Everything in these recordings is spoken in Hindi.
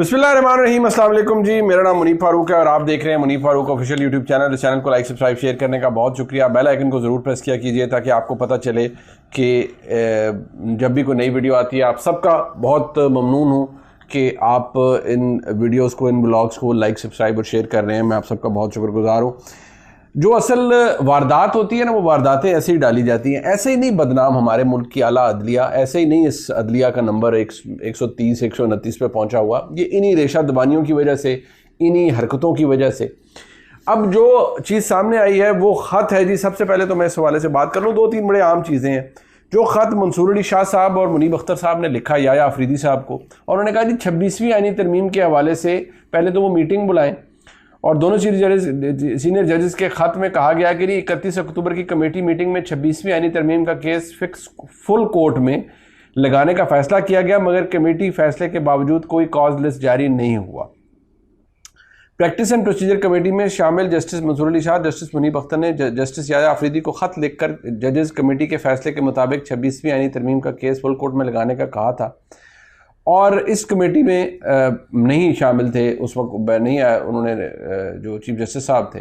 बिस्मिल्लाहिर्रहमानिर्रहीम, अस्सलाम वालेकुम जी। मेरा नाम मुनीब फारूक है और आप देख रहे हैं Muneeb Farooq official YouTube channel. इस चैनल को लाइक सब्सक्राइब शेयर करने का बहुत शुक्रिया। बेल आइकन को ज़रूर प्रेस किया कीजिए ताकि आपको पता चले कि जब भी कोई नई वीडियो आती है। आप सबका बहुत ममनून हूँ कि आप इन वीडियोज़ को, इन ब्लॉग्स को लाइक सब्सक्राइब और शेयर कर रहे हैं। मैं आप सबका बहुत शुक्रगुजार हूँ। जो असल वारदात होती है ना, वो वारदातें ऐसे ही डाली जाती हैं। ऐसे ही नहीं बदनाम हमारे मुल्क की आला अदलिया, ऐसे ही नहीं इस अदलिया का नंबर 130 129 पे पहुंचा हुआ। ये इन्हीं रेशा दबानियों की वजह से, इन्हीं हरकतों की वजह से। अब जो चीज़ सामने आई है वो ख़त है जी। सबसे पहले तो मैं इस हवाले से बात कर लूँ। दो तीन बड़े आम चीज़ें हैं। जो ख़त मंसूर अली शाह साहब और मुनीब अख्तर साहब ने लिखा याया अफरीदी साहब को, और उन्होंने कहा जी 26वीं आईनी तरमीम के हवाले से पहले तो वो मीटिंग बुलाएं। और दोनों सीनियर जजेस के ख़त में कहा गया कि 31 अक्टूबर की कमेटी मीटिंग में 26वीं आईनी तरमीम का केस फिक्स फुल कोर्ट में लगाने का फैसला किया गया, मगर कमेटी फैसले के बावजूद कोई कॉज लिस्ट जारी नहीं हुआ। प्रैक्टिस एंड प्रोसीजर कमेटी में शामिल जस्टिस मंसूर अली शाह, जस्टिस मुनीब अख्तर ने जस्टिस याया अफरीदी को ख़त लिखकर जजेस कमेटी के फैसले के मुताबिक 26वीं आईनी तरमीम का केस फुल कोर्ट में लगाने का कहा था। और इस कमेटी में नहीं शामिल थे उस वक्त, नहीं उन्होंने, जो चीफ जस्टिस साहब थे।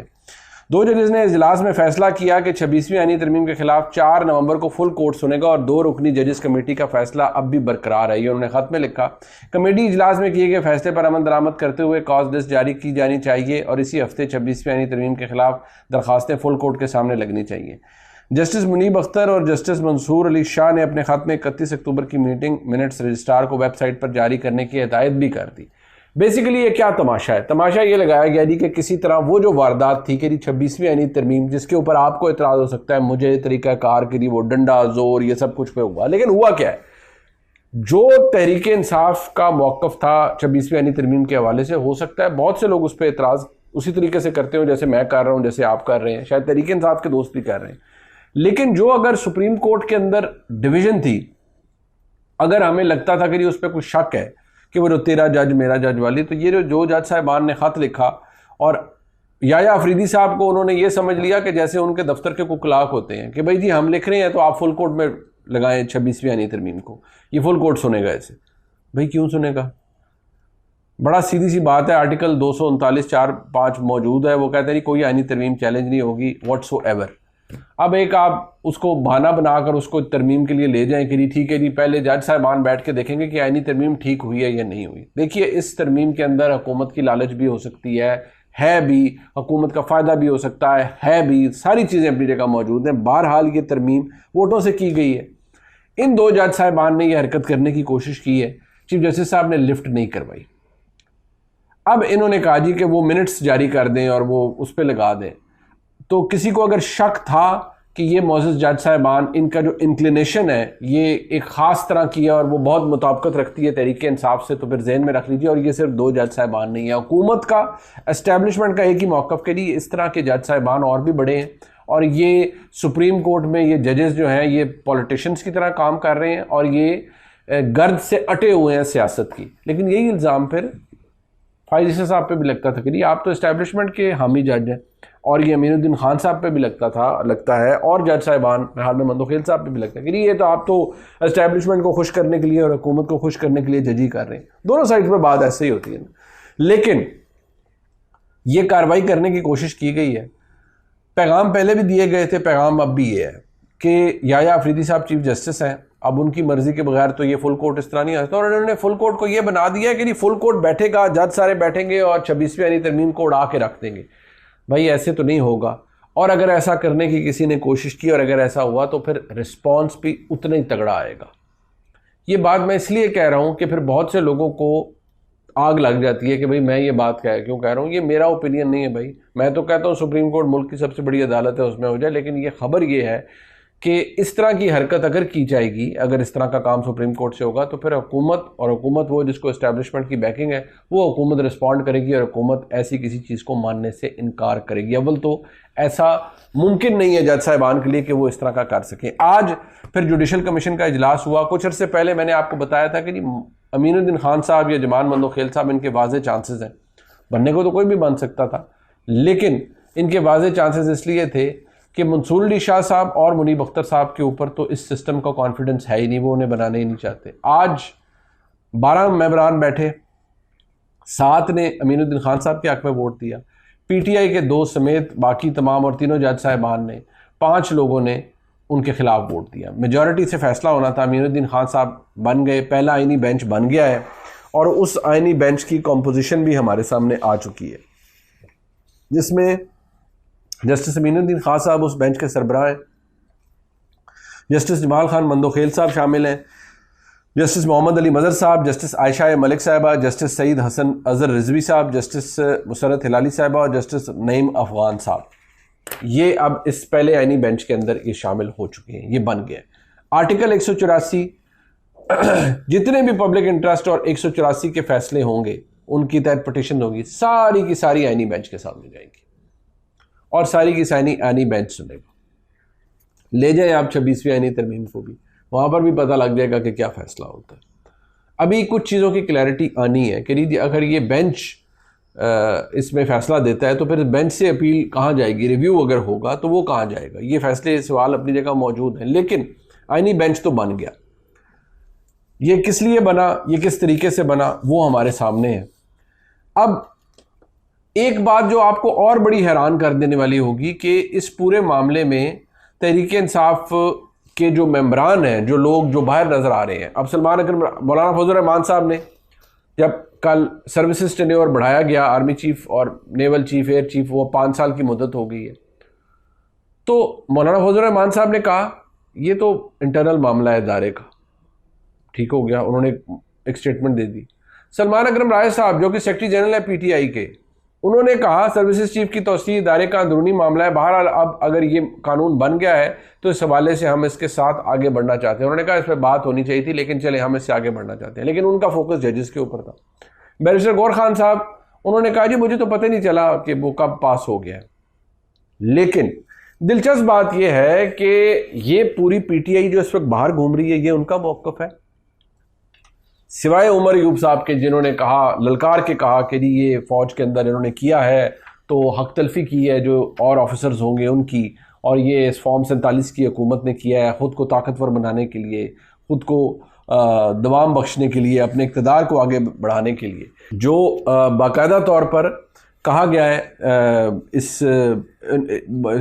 दो जजेस ने इजलास में फैसला किया कि 26वीं आईनी तरमीम के खिलाफ 4 नवंबर को फुल कोर्ट सुनेगा और 2 रुकनी जजेस कमेटी का फैसला अब भी बरकरार है। ये उन्होंने ख़त में लिखा। कमेटी इजलास में किए गए फैसले पर अमल दरामद करते हुए कॉज लिस्ट जारी की जानी चाहिए और इसी हफ्ते 26वीं आईनी तरमीम के खिलाफ दरखास्तें फुल कोर्ट के सामने लगनी चाहिए। जस्टिस मुनीब अख्तर और जस्टिस मंसूर अली शाह ने अपने ख़त में 31 अक्टूबर की मीटिंग मिनट्स रजिस्ट्रार को वेबसाइट पर जारी करने की हिदायत भी कर दी। बेसिकली ये क्या तमाशा है? तमाशा ये लगाया गया जी कि किसी तरह वो जो वारदात थी कि 26वीं आईनी तरमीम, जिसके ऊपर आपको इतराज़ हो सकता है, मुझे तरीक़ाकार के लिए वो डंडा जोर ये सब कुछ पे हुआ, लेकिन हुआ क्या है? जो तहरीक इंसाफ का मौक़िफ़ था 26वीं आईनी तरमीम के हवाले से, हो सकता है बहुत से लोग उस पर इतराज़ उसी तरीके से करते हो जैसे मैं कर रहा हूँ, जैसे आप कर रहे हैं, शायद तहरीक इंसाफ के दोस्त भी कर रहे हैं। लेकिन जो अगर सुप्रीम कोर्ट के अंदर डिवीज़न थी, अगर हमें लगता था कि उस पर कुछ शक है कि वो जो तेरा जज मेरा जज वाली, तो ये जो जज साहिबान ने ख़त लिखा और याया अफरीदी साहब को उन्होंने ये समझ लिया कि जैसे उनके दफ्तर के कुकलाक होते हैं कि भाई जी हम लिख रहे हैं तो आप फुल कोर्ट में लगाएं 26वीं आईनी तरमीम को, ये फुल कोर्ट सुनेगा। ऐसे भाई क्यों सुनेगा? बड़ा सीधी सी बात है। आर्टिकल 239(4)(5) मौजूद है। वो कहते हैं कोई आईनी तरमीम चैलेंज नहीं होगी व्हाट्सोएवर। अब एक आप उसको बहाना बनाकर उसको तरमीम के लिए ले जाएं कि ठीक है जी पहले जज साहिबान बैठ के देखेंगे कि आईनी तरमीम ठीक हुई है या नहीं हुई। देखिए, इस तरमीम के अंदर हुकूमत की लालच भी हो सकती है भी, हुकूमत का फ़ायदा भी हो सकता है भी, सारी चीज़ें अपनी जगह मौजूद हैं। बहरहाल ये तरमीम वोटों से की गई है। इन 2 जज साहिबान ने यह हरकत करने की कोशिश की है। चीफ जस्टिस साहब ने लिफ्ट नहीं करवाई। अब इन्होंने कहा जी कि वो मिनट्स जारी कर दें और वो उस पर लगा दें। तो किसी को अगर शक था कि ये मोअज़्ज़ज़ जज साहिबान, इनका जो इंक्लिनेशन है ये एक ख़ास तरह की है और वो बहुत मुताबिकत रखती है तहरीक इंसाफ से, तो फिर जहन में रख लीजिए। और ये सिर्फ 2 जज साहिबान नहीं है, हुकूमत का, एस्टेब्लिशमेंट का एक ही मौक़िफ़ के लिए इस तरह के जज साहिबान और भी बड़े हैं। और ये सुप्रीम कोर्ट में ये जजेस जो हैं ये पॉलिटिशियंस की तरह काम कर रहे हैं और ये गर्द से अटे हुए हैं सियासत की। लेकिन यही इल्ज़ाम फिर फायज़ साहब पे भी लगता था कि आप तो इस्टेब्लिशमेंट के हामी जज हैं, और ये अमीनुद्दीन खान साहब पे भी लगता है और जज साहिबान हाल में मंदोखेल साहब पे भी लगता है कि ये तो आप तो इस्टेब्लिशमेंट को खुश करने के लिए और हुकूमत को खुश करने के लिए जजी कर रहे हैं। दोनों साइड पे बात ऐसे ही होती है ना। लेकिन ये कार्रवाई करने की कोशिश की गई है। पैगाम पहले भी दिए गए थे, पैगाम अब भी ये है कि याया अफरीदी साहब चीफ जस्टिस हैं, अब उनकी मर्जी के बगैर तो ये फुल कोर्ट इस तरह नहीं आता। और उन्होंने फुल कोर्ट को ये बना दिया कि फुल कोर्ट बैठेगा, जज सारे बैठेंगे और 26वीं आईनी तरमीम को उड़ा के रख देंगे। भाई ऐसे तो नहीं होगा। और अगर ऐसा करने की किसी ने कोशिश की और अगर ऐसा हुआ तो फिर रिस्पॉन्स भी उतना ही तगड़ा आएगा। ये बात मैं इसलिए कह रहा हूँ कि फिर बहुत से लोगों को आग लग जाती है कि भाई मैं ये बात क्यों कह रहा हूँ। ये मेरा ओपिनियन नहीं है भाई। मैं तो कहता हूँ सुप्रीम कोर्ट मुल्क की सबसे बड़ी अदालत है, उसमें हो जाए। लेकिन ये खबर ये है कि इस तरह की हरकत अगर की जाएगी, अगर इस तरह का काम सुप्रीम कोर्ट से होगा, तो फिर हुकूमत वो जिसको एस्टेब्लिशमेंट की बैकिंग है वो हुकूमत रिस्पॉन्ड करेगी और हुकूमत ऐसी किसी चीज़ को मानने से इनकार करेगी। अव्वल तो ऐसा मुमकिन नहीं है जज साहिबान के लिए कि वो इस तरह का कर सकें। आज फिर जुडिशल कमीशन का इजलास हुआ। कुछ अर्से पहले मैंने आपको बताया था कि अमीनुद्दीन खान साहब या जमान मंदोखेल साहब, इनके वाज़े चांसेस हैं। बनने को तो कोई भी बन सकता था, लेकिन इनके वाज़े चांसेस इसलिए थे कि मंसूर अली शाह साहब और मुनीब अख्तर साहब के ऊपर तो इस सिस्टम का कॉन्फिडेंस है ही नहीं, वो उन्हें बनाने ही नहीं चाहते। आज 12 मेंबरान बैठे, 7 ने अमीनुद्दीन खान साहब के हक में वोट दिया। पीटीआई के 2 समेत बाकी तमाम और तीनों जज साहिबान ने 5 लोगों ने उनके खिलाफ वोट दिया। मेजॉरिटी से फैसला होना था, अमीनुद्दीन खान साहब बन गए, पहला आईनी बेंच बन गया है और उस आईनी बेंच की कॉम्पोजिशन भी हमारे सामने आ चुकी है, जिसमें जस्टिस अमीनुद्दीन खान साहब उस बेंच के सरबराह हैं, जस्टिस जमाल खान मंदोखेल साहब शामिल हैं, जस्टिस मोहम्मद अली मज़हर साहब, जस्टिस आयशा मलिक साहिबा, जस्टिस सईद हसन अज़हर रिजवी साहब, जस्टिस मुसरत हिलाली साहिबा और जस्टिस नईम अफगान साहब। ये अब इस पहले आईनी बेंच के अंदर ये शामिल हो चुके हैं, ये बन गए। आर्टिकल 184 जितने भी पब्लिक इंटरेस्ट और 184 के फैसले होंगे उनकी तहत पटिशन होगी, सारी की सारी आईनी बेंच के सामने जाएंगी और सारी की सारी आईनी बेंच सुनेगा। ले जाएं आप 26वीं आईनी तरमीम को भी, वहाँ पर भी पता लग जाएगा कि क्या फ़ैसला होता है। अभी कुछ चीज़ों की क्लैरिटी आनी है कि अगर ये बेंच इसमें फ़ैसला देता है तो फिर बेंच से अपील कहाँ जाएगी, रिव्यू अगर होगा तो वो कहाँ जाएगा, ये फैसले सवाल अपनी जगह मौजूद हैं। लेकिन आईनी बेंच तो बन गया, ये किस लिए बना, ये किस तरीके से बना, वो हमारे सामने है। अब एक बात जो आपको और बड़ी हैरान कर देने वाली होगी कि इस पूरे मामले में तहरीक इंसाफ के जो मेंबरान हैं, जो लोग जो बाहर नज़र आ रहे हैं, अब सलमान अकरम, मौलाना फजल रहमान साहब ने जब कल सर्विसेज टेन्योर बढ़ाया गया, आर्मी चीफ और नेवल चीफ, एयर चीफ, वो 5 साल की मुद्दत हो गई है, तो मौलाना फजल रहमान साहब ने कहा ये तो इंटरनल मामला है इदारे का, ठीक हो गया, उन्होंने एक स्टेटमेंट दे दी। सलमान अकरम राय साहब जो कि सेक्रेटरी जनरल है पीटीआई के, उन्होंने कहा सर्विसेज चीफ की तौसीह इदारे का अंदरूनी मामला है, बहरहाल अब अगर ये कानून बन गया है तो इस हवाले से हम इसके साथ आगे बढ़ना चाहते हैं। उन्होंने कहा इस पर बात होनी चाहिए थी, लेकिन चले हम इससे आगे बढ़ना चाहते हैं। लेकिन उनका फोकस जजेस के ऊपर था। बैरिस्टर गौर खान साहब, उन्होंने कहा जी मुझे तो पता ही नहीं चला कि वो कब पास हो गया है। लेकिन दिलचस्प बात यह है कि ये पूरी पीटीआई जो इस वक्त बाहर घूम रही है, ये उनका मौक़िफ़ है, सिवाय उमर अयूब साहब के, जिन्होंने कहा, ललकार के कहा कि जी ये फ़ौज के अंदर इन्होंने किया है तो हक तलफी की है जो और ऑफिसर्स होंगे उनकी, और ये इस फॉर्म 47 की हुकूमत ने किया है ख़ुद को ताकतवर बनाने के लिए, ख़ुद को दवाम बख्शने के लिए, अपने इक़्तिदार को आगे बढ़ाने के लिए, जो बाकायदा तौर पर कहा गया है।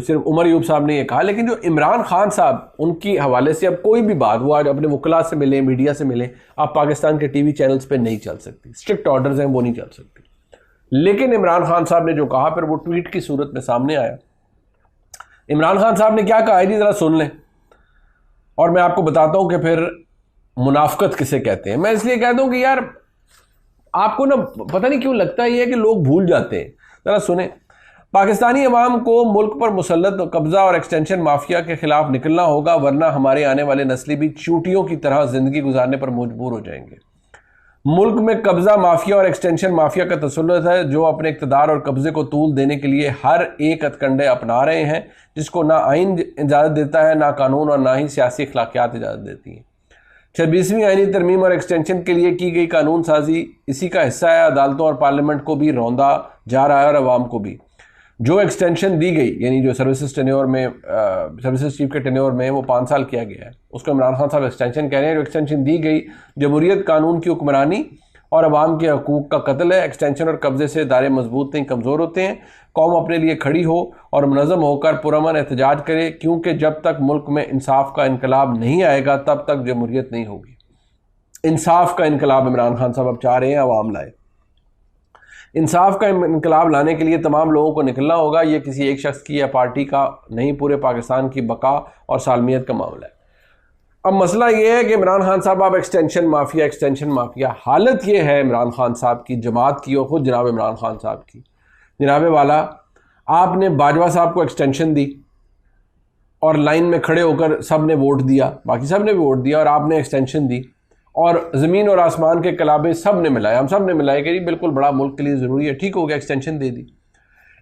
सिर्फ उमर अयूब साहब ने ये कहा, लेकिन जो इमरान खान साहब, उनकी हवाले से अब कोई भी बात, वो आज अपने वकला से मिले, मीडिया से मिले, आप पाकिस्तान के टीवी चैनल्स पे नहीं चल सकती, स्ट्रिक्ट ऑर्डर्स हैं, वो नहीं चल सकती। लेकिन इमरान खान साहब ने जो कहा फिर वो ट्वीट की सूरत में सामने आया। इमरान खान साहब ने क्या कहा है जी, ज़रा सुन लें और मैं आपको बताता हूँ कि फिर मुनाफकत किसे कहते हैं। मैं इसलिए कहता हूँ कि यार आपको ना पता नहीं क्यों लगता है कि लोग भूल जाते हैं। ज़रा सुने, पाकिस्तानी अवाम को मुल्क पर मुसल्लत कब्ज़ा और एक्सटेंशन माफिया के खिलाफ निकलना होगा, वरना हमारे आने वाले नस्लें भी चूटियों की तरह ज़िंदगी गुजारने पर मजबूर हो जाएंगे। मुल्क में कब्ज़ा माफिया और एक्सटेंशन माफिया का तसल्लुत है, जो अपने इक़्तिदार और कब्ज़े को तूल देने के लिए हर एक हथकंडे अपना रहे हैं, जिसको ना आइन इजाज़त देता है, ना कानून और ना ही सियासी अखलाकियात इजाज़त देती हैं। 26वीं आईनी तरमीम और एक्सटेंशन के लिए की गई कानून साजी इसी का हिस्सा है। अदालतों और पार्लियामेंट को भी रौंदा जा रहा है और अवाम को भी। जो एक्सटेंशन दी गई, यानी जो सर्विसेज टेन्योर में, सर्विसेज चीफ के टेन्योर में वो 5 साल किया गया है, उसको इमरान खान साहब एक्सटेंशन कह रहे हैं। जो एक्सटेंशन दी गई जमहूरियत, कानून की हुक्मरानी और अवाम के हकूक़ का कत्ल है। एक्सटेंशन और कब्ज़े से इदारे मजबूत नहीं, कमज़ोर होते हैं। कौम अपने लिए खड़ी हो और मुनज़्ज़म होकर पुरअमन एहतजाज करे, क्योंकि जब तक मुल्क में इंसाफ का इनकलाब नहीं आएगा तब तक जमहूरियत नहीं होगी। इंसाफ का इनकलाब इमरान खान साहब अब चाह रहे हैं अवाम लाए। इंसाफ का इनकलाब लाने के लिए तमाम लोगों को निकलना होगा। ये किसी एक शख्स की या पार्टी का नहीं, पूरे पाकिस्तान की बका और सालमियत का मामला है। अब मसला ये है कि इमरान खान साहब आप एक्सटेंशन माफिया, हालत ये है इमरान खान साहब की, जमात की और ख़ुद जनाब इमरान खान साहब की। जनाब वाला, आपने बाजवा साहब को एक्सटेंशन दी और लाइन में खड़े होकर सब ने वोट दिया, बाकी सब ने भी वोट दिया, और आपने एक्सटेंशन दी और ज़मीन और आसमान के कलाबे सब ने मिलाए, हम सब ने मिलाए कि बिल्कुल बड़ा मुल्क के लिए ज़रूरी है, ठीक हो गया, एक्सटेंशन दे दी।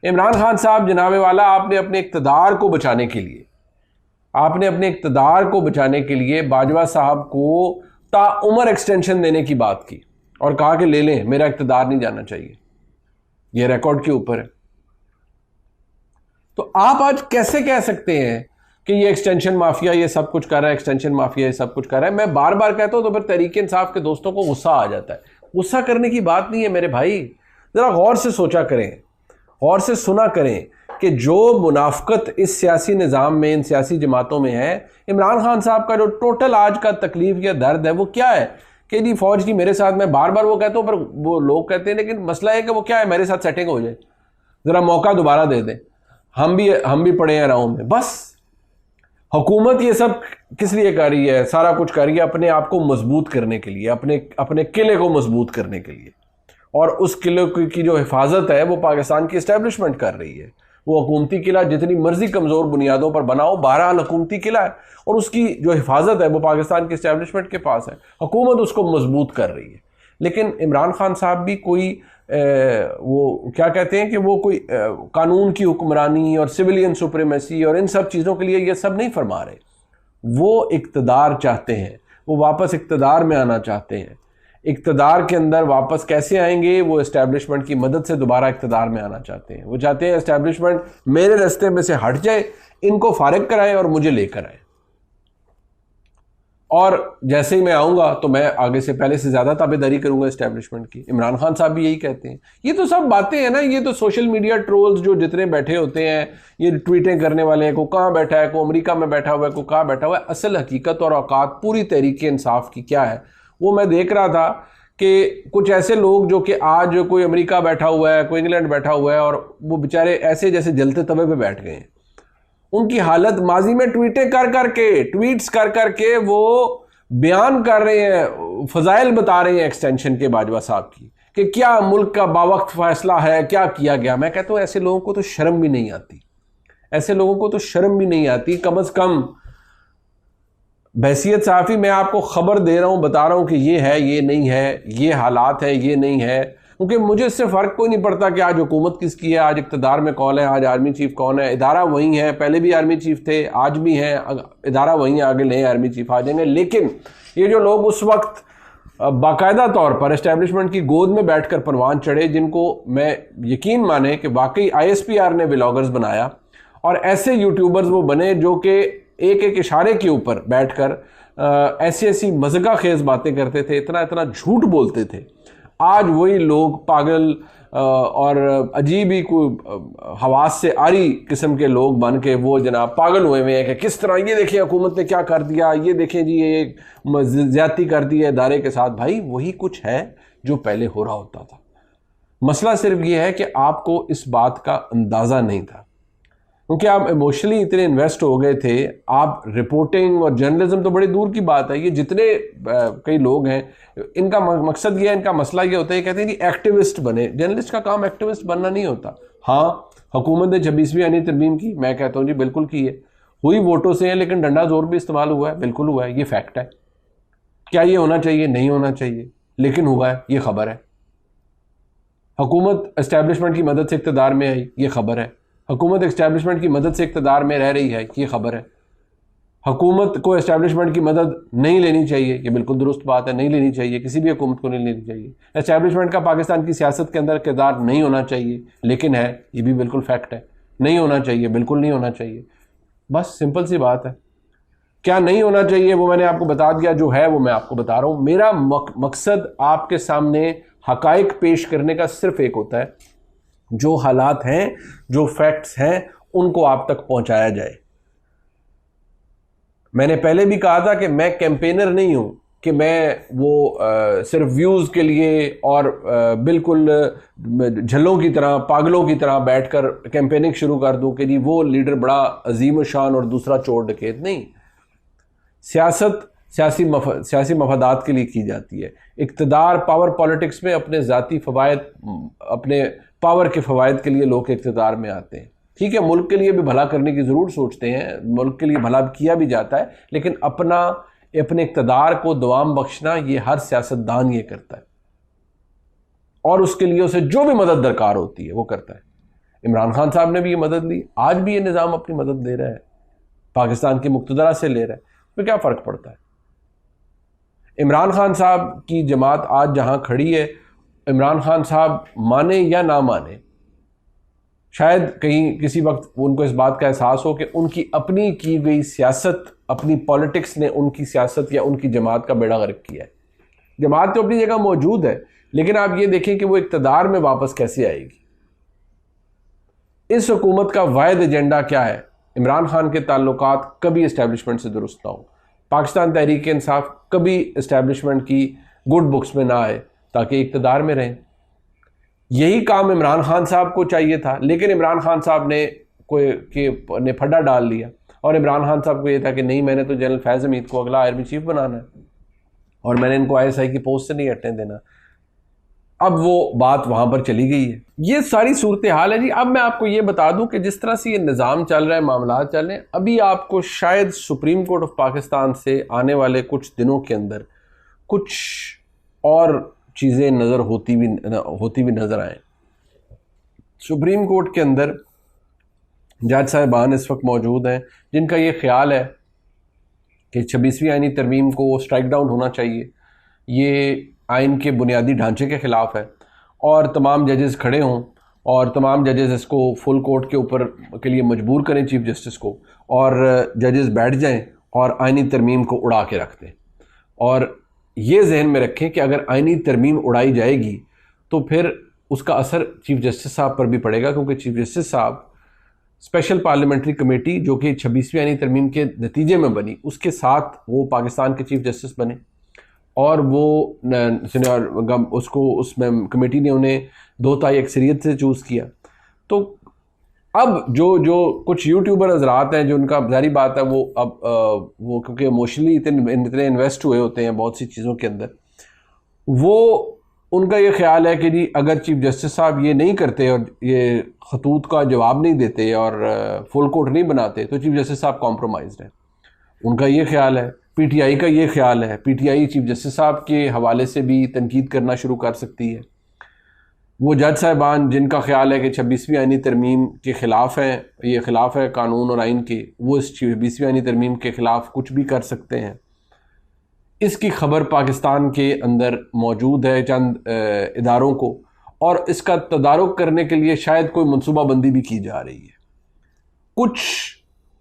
इमरान खान साहब जनाब वाला, आपने अपने इक़्तिदार को बचाने के लिए बाजवा साहब को ताउमर एक्सटेंशन देने की बात की और कहा कि ले लें, मेरा इक़्तिदार नहीं जाना चाहिए। यह रिकॉर्ड के ऊपर है। तो आप आज कैसे कह सकते हैं कि ये एक्सटेंशन माफिया ये सब कुछ कर रहा है, एक्सटेंशन माफिया ये सब कुछ कर रहा है? मैं बार बार कहता हूं तो फिर तहरीक इंसाफ के दोस्तों को गुस्सा आ जाता है। गुस्सा करने की बात नहीं है मेरे भाई। ज़रा गौर से सोचा करें, गौर से सुना करें कि जो मुनाफकत इस सियासी निज़ाम में, इन सियासी जमातों में है, इमरान खान साहब का जो टोटल आज का तकलीफ या दर्द है वो क्या है कि जी फौज की मेरे साथ, मैं बार बार वो कहता हूँ पर वो लोग कहते हैं, लेकिन मसला है कि वो क्या है, मेरे साथ सेटिंग हो जाए, ज़रा मौका दोबारा दे दें, हम भी पड़े हैं राहों में। बस हुकूमत ये सब किस लिए कर रही है? सारा कुछ कर रही है अपने आप को मजबूत करने के लिए, अपने किले को मजबूत करने के लिए। और उस किले की जो हिफाजत है वो पाकिस्तान की इस्टेब्लिशमेंट कर रही है। वो हुकूमती किला जितनी मर्जी कमज़ोर बुनियादों पर बनाओ, बहरहाल हुकूमती किला है और उसकी जो हिफाजत है वो पाकिस्तान की इस्टेब्लिशमेंट के पास है। हुकूमत उसको मजबूत कर रही है। लेकिन इमरान खान साहब भी कोई वो क्या कहते हैं कि वो कोई कानून की हुक्मरानी और सिविलियन सुप्रीमेसी और इन सब चीज़ों के लिए ये सब नहीं फरमा रहे। वो इक़्तिदार चाहते हैं, वो वापस इक़्तिदार में आना चाहते हैं। इक़्तिदार के अंदर वापस कैसे आएंगे? वो इस्टेब्लिशमेंट की मदद से दोबारा इक़्तिदार में आना चाहते हैं। वो चाहते हैं इस्टेब्लिशमेंट मेरे रास्ते में से हट जाए, इनको फारिग कराए और मुझे लेकर आए, और जैसे ही मैं आऊँगा तो मैं आगे से पहले से ज़्यादा ताबेदारी करूँगा इस्टेब्लिशमेंट की। इमरान खान साहब भी यही कहते हैं। ये तो सब बातें हैं ना, ये तो सोशल मीडिया ट्रोल्स जो जितने बैठे होते हैं, ये ट्वीटें करने वाले हैं, को कहाँ बैठा है, को अमेरिका में बैठा हुआ है, को कहाँ बैठा हुआ है। असल हकीकत और औकात पूरी तहरीक इंसाफ की क्या है वो मैं देख रहा था कि कुछ ऐसे लोग जो कि आज कोई अमेरिका बैठा हुआ है, कोई इंग्लैंड बैठा हुआ है, और वो बेचारे ऐसे जैसे जलते तवे पे बैठ गए हैं। उनकी हालत माजी में ट्वीट्स कर करके वो बयान कर रहे हैं, फजाइल बता रहे हैं एक्सटेंशन के बाजवा साहब की कि क्या मुल्क का बावक्त फैसला है, क्या किया गया। मैं कहता हूँ ऐसे लोगों को तो शर्म भी नहीं आती, ऐसे लोगों को तो शर्म भी नहीं आती। कम अज कम बहसियत सहाफ़ी मैं आपको खबर दे रहा हूँ, बता रहा हूँ कि ये है, ये नहीं है, ये हालात है, ये नहीं है, क्योंकि मुझे इससे फ़र्क कोई नहीं पड़ता कि आज हुकूमत किसकी है, आज इक़्तिदार में कौन है, आज आर्मी चीफ़ कौन है। इदारा वही है, पहले भी आर्मी चीफ़ थे, आज भी हैं, इदारा वही है, आगे नए आर्मी चीफ़ आ जाएंगे। लेकिन ये जो लोग उस वक्त बाकायदा तौर पर इस्टेब्लिशमेंट की गोद में बैठ कर परवान चढ़े, जिनको मैं यकीन माने कि वाकई ISPR ने व्लॉगर्स बनाया, और ऐसे यूट्यूबर्स वो बने जो कि एक एक इशारे के ऊपर बैठकर ऐसी ऐसी मज़गा खेज़ बातें करते थे, इतना इतना झूठ बोलते थे। आज वही लोग पागल और अजीब ही कोई हवास से आरी किस्म के लोग बन के वो जनाब पागल हुए हुए हैं कि किस तरह, ये देखें हुकूमत ने क्या कर दिया, ये देखें जी ये ज़्यादती कर दी है इदारे के साथ। भाई वही कुछ है जो पहले हो रहा होता था। मसला सिर्फ ये है कि आपको इस बात का अंदाज़ा नहीं था, क्योंकि आप इमोशनली इतने इन्वेस्ट हो गए थे। आप रिपोर्टिंग और जर्नलिज्म तो बड़ी दूर की बात है, ये जितने कई लोग हैं इनका मकसद ये है, इनका मसला ये होता है, कहते हैं कि एक्टिविस्ट बने। जर्नलिस्ट का काम एक्टिविस्ट बनना नहीं होता। हाँ, हुकूमत ने 26वीं आईनी तरमीम की, मैं कहता हूँ जी बिल्कुल की है, हुई वोटों से है, लेकिन डंडा जोर भी इस्तेमाल हुआ है, बिल्कुल हुआ है, ये फैक्ट है। क्या ये होना चाहिए? नहीं होना चाहिए, लेकिन हुआ है, ये खबर है। हुकूमत एस्टेब्लिशमेंट की मदद से इक़्तिदार में आई, ये खबर है। हुकूमत एस्टेब्लिशमेंट की मदद से इक़्तिदार में रह रही है, ये खबर है। हुकूमत को एस्टेब्लिशमेंट की मदद नहीं लेनी चाहिए, ये बिल्कुल दुरुस्त बात है, नहीं लेनी चाहिए, किसी भी हुकूमत को नहीं लेनी चाहिए। एस्टेब्लिशमेंट का पाकिस्तान की सियासत के अंदर किरदार नहीं होना चाहिए, लेकिन है, ये भी बिल्कुल फैक्ट है। नहीं होना चाहिए, बिल्कुल नहीं होना चाहिए। बस सिंपल सी बात है। क्या नहीं होना चाहिए वो मैंने आपको बता दिया, जो है वो मैं आपको बता रहा हूँ। मेरा मकसद आपके सामने हकाइक पेश करने का सिर्फ एक होता है, जो हालात हैं, जो फैक्ट्स हैं, उनको आप तक पहुंचाया जाए। मैंने पहले भी कहा था कि मैं कैंपेनर नहीं हूं कि मैं वो सिर्फ व्यूज़ के लिए और बिल्कुल झल्लों की तरह, पागलों की तरह बैठकर कैंपेनिंग शुरू कर दूं कि जी वो लीडर बड़ा अजीम शान और दूसरा चोर डकैत। नहीं, सियासत सियासी मफादात के लिए की जाती है। इक़्तिदार पावर पॉलिटिक्स में अपने ज़ाती फ़वायद, अपने पावर के फ़वायद के लिए लोग इक़्तिदार में आते हैं। ठीक है, मुल्क के लिए भी भला करने की ज़रूर सोचते हैं, मुल्क के लिए भला किया भी जाता है, लेकिन अपने इक़्तिदार को दवाम बख्शना ये हर सियासतदान ये करता है, और उसके लिए उसे जो भी मदद दरकार होती है वो करता है। इमरान खान साहब ने भी ये मदद ली, आज भी ये निज़ाम अपनी मदद दे रहा है, पाकिस्तान की मुक़्तदरा से ले रहा है, तो क्या फ़र्क पड़ता है? इमरान खान साहब की जमात आज जहाँ खड़ी है, इमरान खान साहब माने या ना माने, शायद कहीं किसी वक्त उनको इस बात का एहसास हो कि उनकी अपनी की गई सियासत, अपनी पॉलिटिक्स ने उनकी सियासत या उनकी जमात का बेड़ा गर्क किया है। जमात तो अपनी जगह मौजूद है, लेकिन आप ये देखें कि वो इक़्तिदार में वापस कैसे आएगी। इस हुकूमत का वाहिद एजेंडा क्या है? इमरान खान के ताल्लुकात कभी इस्टेब्लिशमेंट से दुरुस्त ना हो, पाकिस्तान तहरीक इंसाफ कभी इस्टेब्लिशमेंट की गुड बुक्स में ना आए ताकि इक़्तिदार में रहें। यही काम इमरान खान साहब को चाहिए था, लेकिन इमरान खान साहब ने फड्डा डाल लिया और इमरान खान साहब को यह था कि नहीं, मैंने तो जनरल फैज़ हमीद को अगला आर्मी चीफ बनाना है और मैंने इनको ISI की पोस्ट से नहीं हटने देना। अब वो बात वहाँ पर चली गई है। ये सारी सूरत हाल है जी। अब मैं आपको ये बता दूं कि जिस तरह से ये निज़ाम चल रहा है, मामला चल रहे हैं, अभी आपको शायद सुप्रीम कोर्ट ऑफ पाकिस्तान से आने वाले कुछ दिनों के अंदर कुछ और चीज़ें नज़र होती भी नज़र आए। सुप्रीम कोर्ट के अंदर जज साहिबान इस वक्त मौजूद हैं जिनका ये ख्याल है कि 26वीं आईनी तरमीम को स्ट्राइक डाउन होना चाहिए, ये आइन के बुनियादी ढांचे के ख़िलाफ़ है, और तमाम जजेस खड़े हों और तमाम जजेस इसको फुल कोर्ट के ऊपर के लिए मजबूर करें चीफ जस्टिस को, और जजेस बैठ जाएं और आइनी तरमीम को उड़ा के रख दें। और ये जहन में रखें कि अगर आइनी तरमीम उड़ाई जाएगी तो फिर उसका असर चीफ जस्टिस साहब पर भी पड़ेगा, क्योंकि चीफ जस्टिस साहब स्पेशल पार्लियामेंट्री कमेटी जो कि 26वीं आइनी तरमीम के नतीजे में बनी, उसके साथ वो पाकिस्तान के चीफ जस्टिस बने और वो उसको उसमें कमेटी ने उन्हें 2/3 अक्सरियत से चूज़ किया। तो अब जो कुछ यूट्यूबर हजरात हैं जो उनका ज़ाहिर बात है वो अब वो क्योंकि इमोशनली इतने इन्वेस्ट हुए होते हैं बहुत सी चीज़ों के अंदर, वो उनका ये ख्याल है कि जी अगर चीफ जस्टिस साहब ये नहीं करते और ये खतूत का जवाब नहीं देते और फुल कोर्ट नहीं बनाते तो चीफ जस्टिस साहब कॉम्प्रोमाइज़ है। उनका ये ख्याल है, PTI का ये ख्याल है। PTI चीफ जस्टिस साहब के हवाले से भी तनकीद करना शुरू कर सकती है। वो जज साहिबान जिनका ख्याल है कि 26वीं आइनी तरमीम के ख़िलाफ़ है, ये ख़िलाफ़ है कानून और आइन के, वो इस 26वीं आइनी तरमीम के ख़िलाफ़ कुछ भी कर सकते हैं। इसकी खबर पाकिस्तान के अंदर मौजूद है चंद इदारों को, और इसका तदारुक करने के लिए शायद कोई मनसूबाबंदी भी की जा रही है। कुछ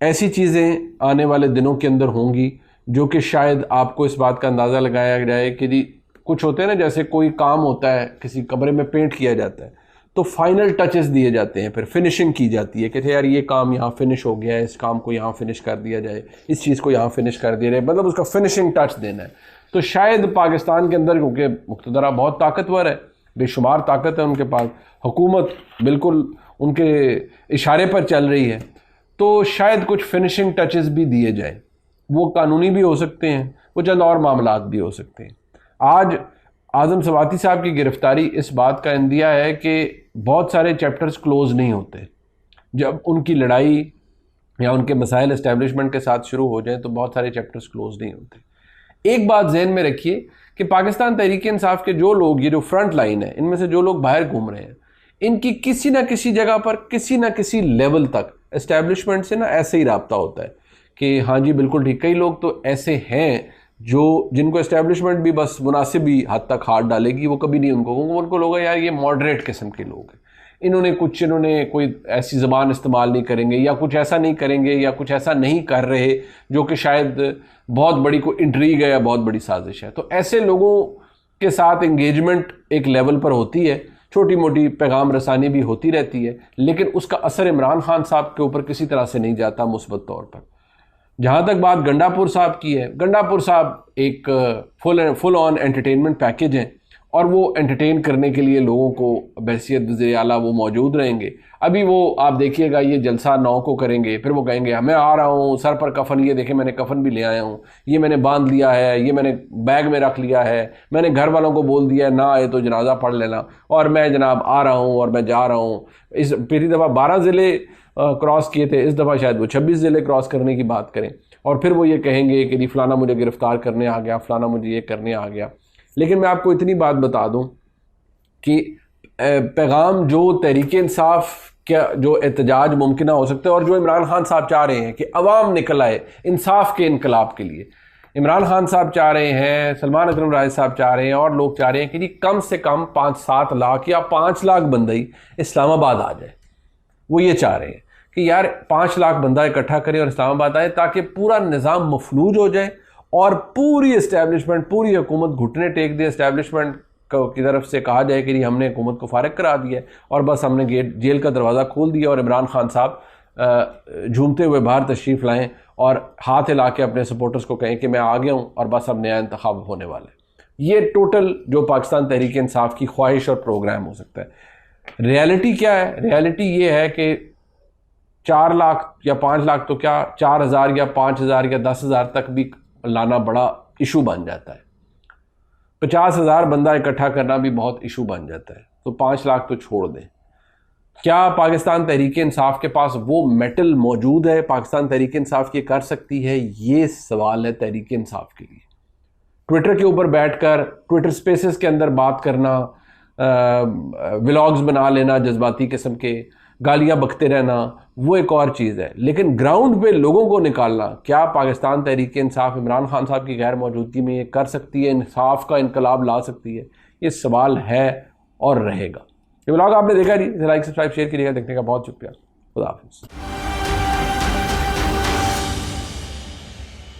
ऐसी चीज़ें आने वाले दिनों के अंदर होंगी जो कि शायद आपको इस बात का अंदाज़ा लगाया जाए कि जी कुछ होते हैं ना, जैसे कोई काम होता है, किसी कमरे में पेंट किया जाता है तो फाइनल टचेस दिए जाते हैं, फिर फिनिशिंग की जाती है कि यार ये काम यहाँ फिनिश हो गया है, इस काम को यहाँ फिनिश कर दिया जाए, इस चीज़ को यहाँ फिनिश कर दिया जाए, मतलब उसका फिनिशिंग टच देना है। तो शायद पाकिस्तान के अंदर, क्योंकि मुक़्तदरा बहुत ताकतवर है, बेशुमार ताकत है उनके पास, हुकूमत बिल्कुल उनके इशारे पर चल रही है, तो शायद कुछ फिनिशिंग टचेस भी दिए जाएँ। वो कानूनी भी हो सकते हैं, वो चंद और मामलात भी हो सकते हैं। आज आज़म सवाती साहब की गिरफ्तारी इस बात का इंदिया है कि बहुत सारे चैप्टर्स क्लोज नहीं होते। जब उनकी लड़ाई या उनके मसाइल इस्टेब्लिशमेंट के साथ शुरू हो जाए तो बहुत सारे चैप्टर्स क्लोज नहीं होते। एक बात जहन में रखिए कि पाकिस्तान तहरीक इंसाफ के जो लोग, ये जो फ्रंट लाइन है, इनमें से जो लोग बाहर घूम रहे हैं, इनकी किसी ना किसी जगह पर किसी ना किसी लेवल तक इस्टेब्लिशमेंट से ना ऐसे ही रब्ता होता है कि हाँ जी बिल्कुल ठीक। कई लोग तो ऐसे हैं जिनको एस्टेब्लिशमेंट भी बस मुनासिब ही हद तक हाथ डालेगी, वो कभी नहीं उनको लोग यार ये मॉडरेट किस्म के लोग हैं, इन्होंने कोई ऐसी ज़बान इस्तेमाल नहीं करेंगे या कुछ ऐसा नहीं करेंगे या कुछ ऐसा नहीं कर रहे जो कि शायद बहुत बड़ी कोई इंट्रीग है या बहुत बड़ी साजिश है। तो ऐसे लोगों के साथ इंगेजमेंट एक लेवल पर होती है, छोटी मोटी पैगाम रसानी भी होती रहती है, लेकिन उसका असर इमरान खान साहब के ऊपर किसी तरह से नहीं जाता मुस्बत तौर पर। जहाँ तक बात गंडापुर साहब की है, गंडापुर साहब एक फुल ऑन एंटरटेनमेंट पैकेज हैं और वो एंटरटेन करने के लिए लोगों को बहैसियत वज़ीर आला वो मौजूद रहेंगे। अभी वो आप देखिएगा ये जलसा 9 को करेंगे, फिर वो कहेंगे मैं आ रहा हूँ, सर पर कफन, ये देखें मैंने कफन भी ले आया हूँ, ये मैंने बांध लिया है, ये मैंने बैग में रख लिया है, मैंने घर वालों को बोल दिया है ना आए तो जनाजा पढ़ लेना, और मैं जनाब आ रहा हूँ और मैं जा रहा हूँ। इस पिछली दफ़ा 12 ज़िले क्रॉस किए थे, इस दफ़ा शायद वो 26 ज़िले क्रॉस करने की बात करें, और फिर वो ये कहेंगे कि जी फ़लाना मुझे गिरफ़्तार करने आ गया, फ़लाना मुझे ये करने आ गया। लेकिन मैं आपको इतनी बात बता दूं कि पैगाम जो तहरीक इंसाफ क्या जो एहतजाज मुमकिन हो सकते हैं और जो इमरान खान साहब चाह रहे हैं कि अवाम निकल आए इंसाफ के इनकलाब के लिए, इमरान खान साहब चाह रहे हैं, सलमान अकरम राय साहब चाह रहे हैं और लोग चाह रहे हैं कि जी कम से कम 5-7 लाख या 5 लाख बंदई इस्लामाबाद आ जाए। वो ये चाह रहे हैं कि यार 5 लाख बंदा इकट्ठा करें और इस्लामाबाद आए ताकि पूरा निज़ाम मफलूज हो जाए और पूरी इस्टेब्लिशमेंट, पूरी हुकूमत घुटने टेक दी इस्टेब्लिशमेंट की तरफ से कहा जाए कि हमने हुकूमत को फारिग करा दिया है और बस हमने जेल का दरवाज़ा खोल दिया और इमरान खान साहब झूमते हुए बाहर तशरीफ़ लाएं और हाथ हिला के अपने सपोर्टर्स को कहें कि मैं आ गया हूं और बस अब नया इंतखाब होने वाला है। ये टोटल जो पाकिस्तान तहरीक इंसाफ की ख्वाहिश और प्रोग्राम हो सकता है। रियलिटी क्या है? रियलिटी ये है कि 4 लाख या 5 लाख तो क्या 4,000 या 5,000 या 10,000 तक भी लाना बड़ा इशू बन जाता है। 50,000 बंदा इकट्ठा करना भी बहुत इशू बन जाता है, तो 5 लाख तो छोड़ दें। क्या पाकिस्तान तहरीक इंसाफ के पास वो मेटल मौजूद है? पाकिस्तान तहरीक इंसाफ ये कर सकती है? ये सवाल है तहरीक इंसाफ के लिए। ट्विटर के ऊपर बैठकर ट्विटर स्पेसेस के अंदर बात करना, व्लॉग्स बना लेना जज्बाती किस्म के, गालियां बकते रहना, वो एक और चीज़ है। लेकिन ग्राउंड पे लोगों को निकालना, क्या पाकिस्तान तहरीक इंसाफ इमरान खान साहब की गैर मौजूदगी में ये कर सकती है? इंसाफ का इनकलाब ला सकती है? ये सवाल है और रहेगा। ये व्लॉग आपने देखा नहीं, लाइक सब्सक्राइब शेयर करिएगा। देखने का बहुत शुक्रिया। खुदा हाफिज़।